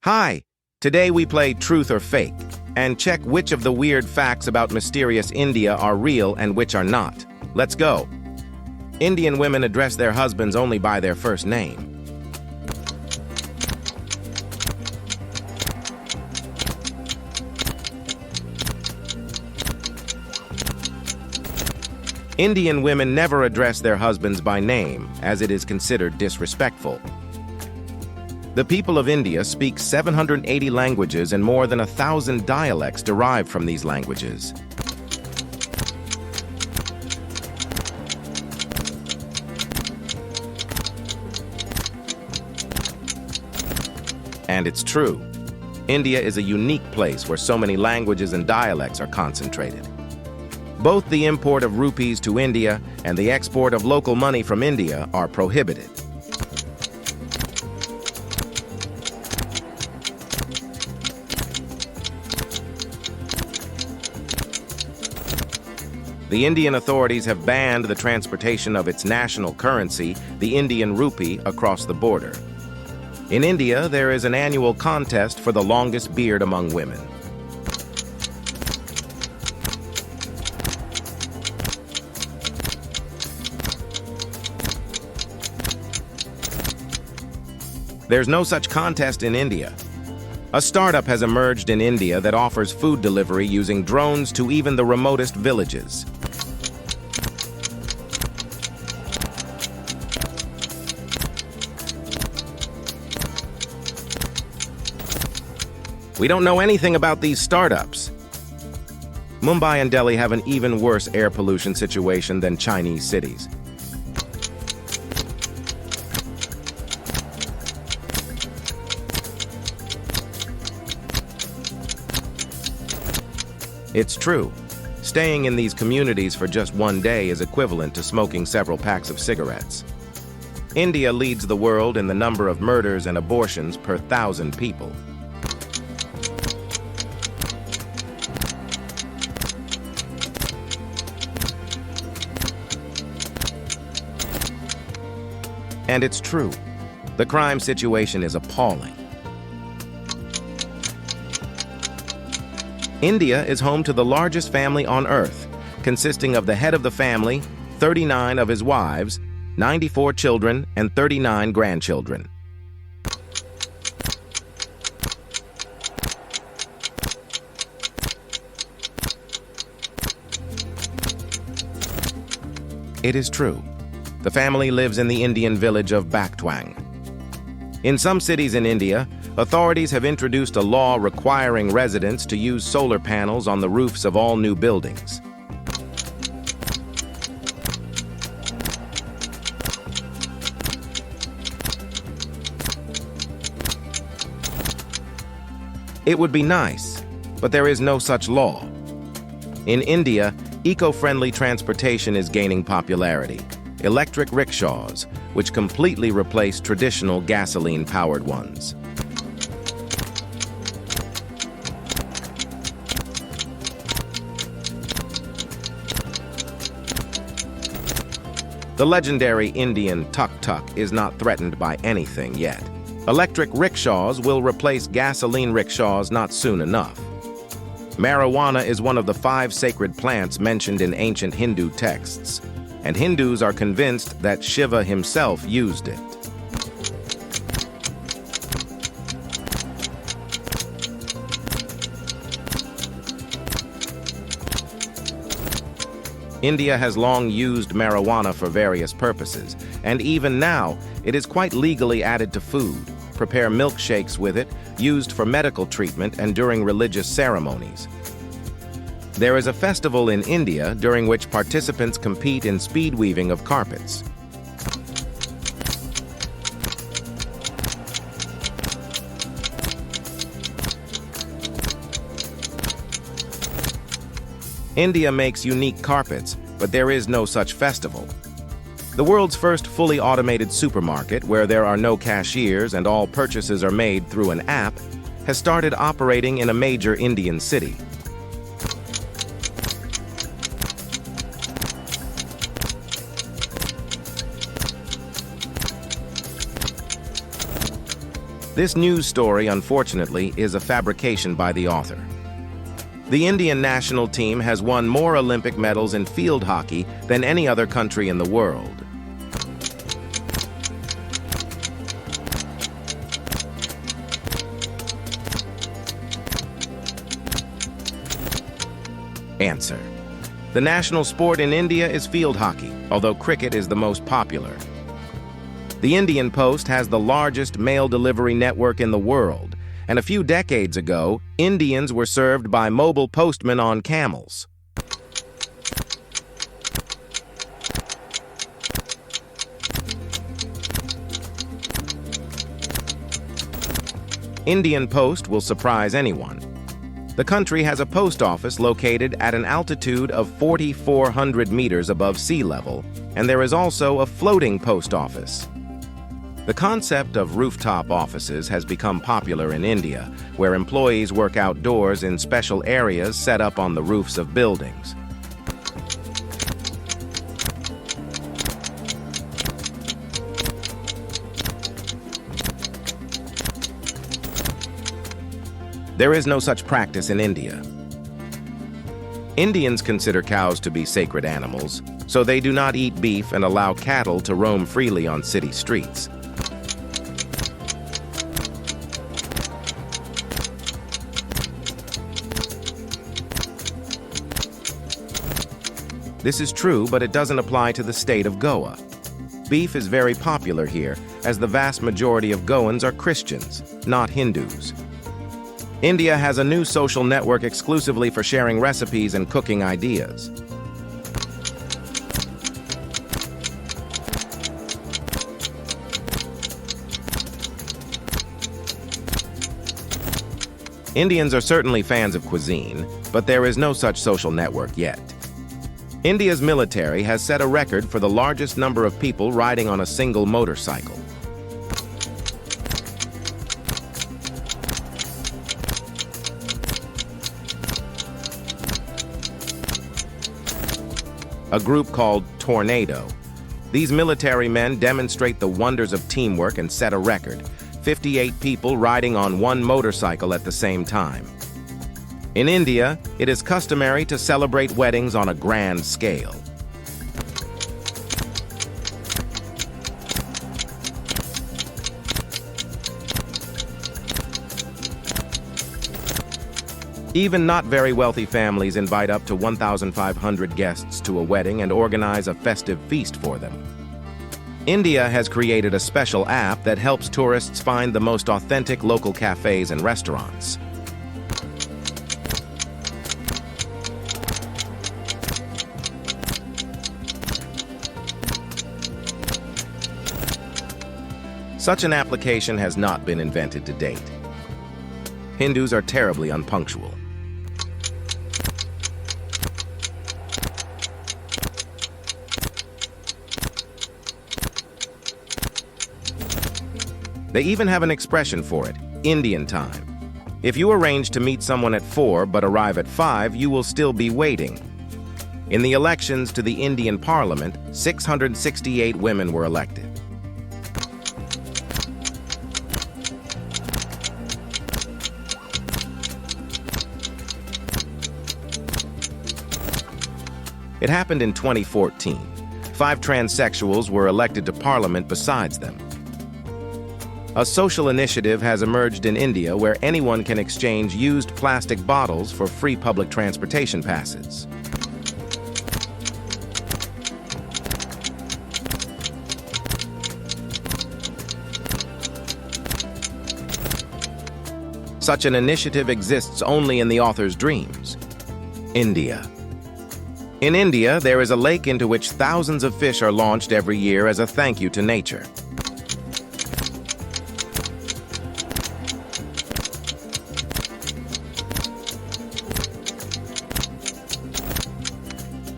Hi! Today we play Truth or Fake, and check which of the weird facts about mysterious India are real and which are not. Let's go! Indian women address their husbands only by their first name. Indian women never address their husbands by name, as it is considered disrespectful. The people of India speak 780 languages and more than 1,000 dialects derived from these languages. And it's true. India is a unique place where so many languages and dialects are concentrated. Both the import of rupees to India and the export of local money from India are prohibited. The Indian authorities have banned the transportation of its national currency, the Indian rupee, across the border. In India, there is an annual contest for the longest beard among women. There's no such contest in India. A startup has emerged in India that offers food delivery using drones to even the remotest villages. We don't know anything about these startups. Mumbai and Delhi have an even worse air pollution situation than Chinese cities. It's true. Staying in these communities for just one day is equivalent to smoking several packs of cigarettes. India leads the world in the number of murders and abortions per 1,000 people. And it's true. The crime situation is appalling. India is home to the largest family on Earth, consisting of the head of the family, 39 of his wives, 94 children, and 39 grandchildren. It is true. The family lives in the Indian village of Baktwang. In some cities in India, authorities have introduced a law requiring residents to use solar panels on the roofs of all new buildings. It would be nice, but there is no such law. In India, eco-friendly transportation is gaining popularity. Electric rickshaws, which completely replace traditional gasoline-powered ones. The legendary Indian tuk-tuk is not threatened by anything yet. Electric rickshaws will replace gasoline rickshaws not soon enough. Marijuana is one of the 5 sacred plants mentioned in ancient Hindu texts, and Hindus are convinced that Shiva himself used it. India has long used marijuana for various purposes, and even now, it is quite legally added to food. Prepare milkshakes with it, used for medical treatment and during religious ceremonies. There is a festival in India during which participants compete in speed weaving of carpets. India makes unique carpets, but there is no such festival. The world's first fully automated supermarket, where there are no cashiers and all purchases are made through an app, has started operating in a major Indian city. This news story, unfortunately, is a fabrication by the author. The Indian national team has won more Olympic medals in field hockey than any other country in the world. Answer: the national sport in India is field hockey, although cricket is the most popular. The Indian Post has the largest mail delivery network in the world, and a few decades ago, Indians were served by mobile postmen on camels. Indian Post will surprise anyone. The country has a post office located at an altitude of 4,400 meters above sea level, and there is also a floating post office. The concept of rooftop offices has become popular in India, where employees work outdoors in special areas set up on the roofs of buildings. There is no such practice in India. Indians consider cows to be sacred animals, so they do not eat beef and allow cattle to roam freely on city streets. This is true, but it doesn't apply to the state of Goa. Beef is very popular here, as the vast majority of Goans are Christians, not Hindus. India has a new social network exclusively for sharing recipes and cooking ideas. Indians are certainly fans of cuisine, but there is no such social network yet. India's military has set a record for the largest number of people riding on a single motorcycle. A group called Tornado. These military men demonstrate the wonders of teamwork and set a record: 58 people riding on one motorcycle at the same time. In India, it is customary to celebrate weddings on a grand scale. Even not very wealthy families invite up to 1,500 guests to a wedding and organize a festive feast for them. India has created a special app that helps tourists find the most authentic local cafes and restaurants. Such an application has not been invented to date. Hindus are terribly unpunctual. They even have an expression for it: Indian time. If you arrange to meet someone at 4 but arrive at 5, you will still be waiting. In the elections to the Indian Parliament, 668 women were elected. It happened in 2014. 5 transsexuals were elected to Parliament besides them. A social initiative has emerged in India where anyone can exchange used plastic bottles for free public transportation passes. Such an initiative exists only in the author's dreams. India. In India, there is a lake into which thousands of fish are launched every year as a thank you to nature.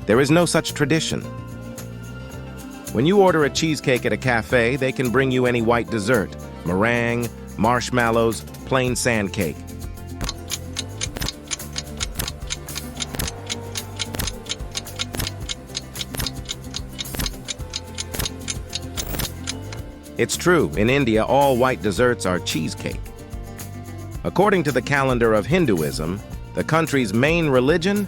There is no such tradition. When you order a cheesecake at a cafe, they can bring you any white dessert: meringue, marshmallows, plain sand cake. It's true, in India, all white desserts are cheesecake. According to the calendar of Hinduism, the country's main religion,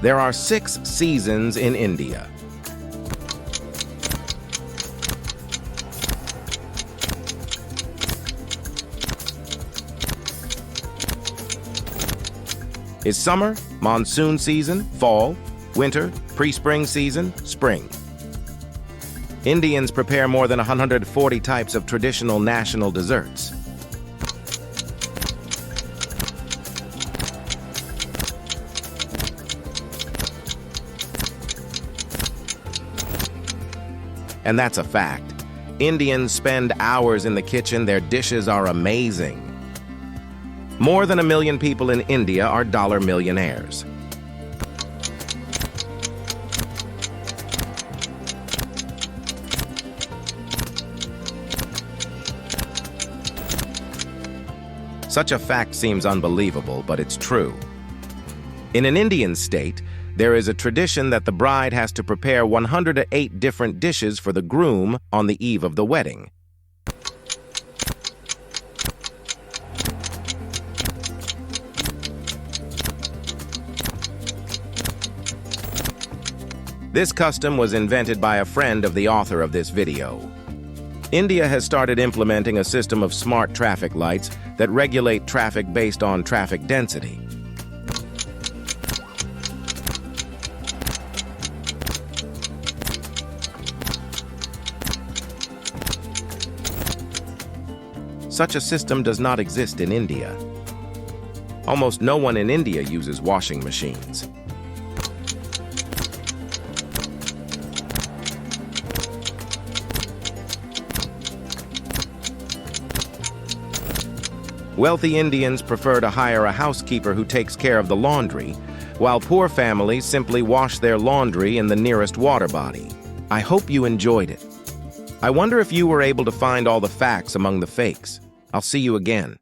there are 6 seasons in India. Is summer, monsoon season, fall, winter, pre-spring season, spring. Indians prepare more than 140 types of traditional national desserts. And that's a fact. Indians spend hours in the kitchen. Their dishes are amazing. More than 1 million people in India are dollar millionaires. Such a fact seems unbelievable, but it's true. In an Indian state, there is a tradition that the bride has to prepare 108 different dishes for the groom on the eve of the wedding. This custom was invented by a friend of the author of this video. India has started implementing a system of smart traffic lights that regulate traffic based on traffic density. Such a system does not exist in India. Almost no one in India uses washing machines. Wealthy Indians prefer to hire a housekeeper who takes care of the laundry, while poor families simply wash their laundry in the nearest water body. I hope you enjoyed it. I wonder if you were able to find all the facts among the fakes. I'll see you again.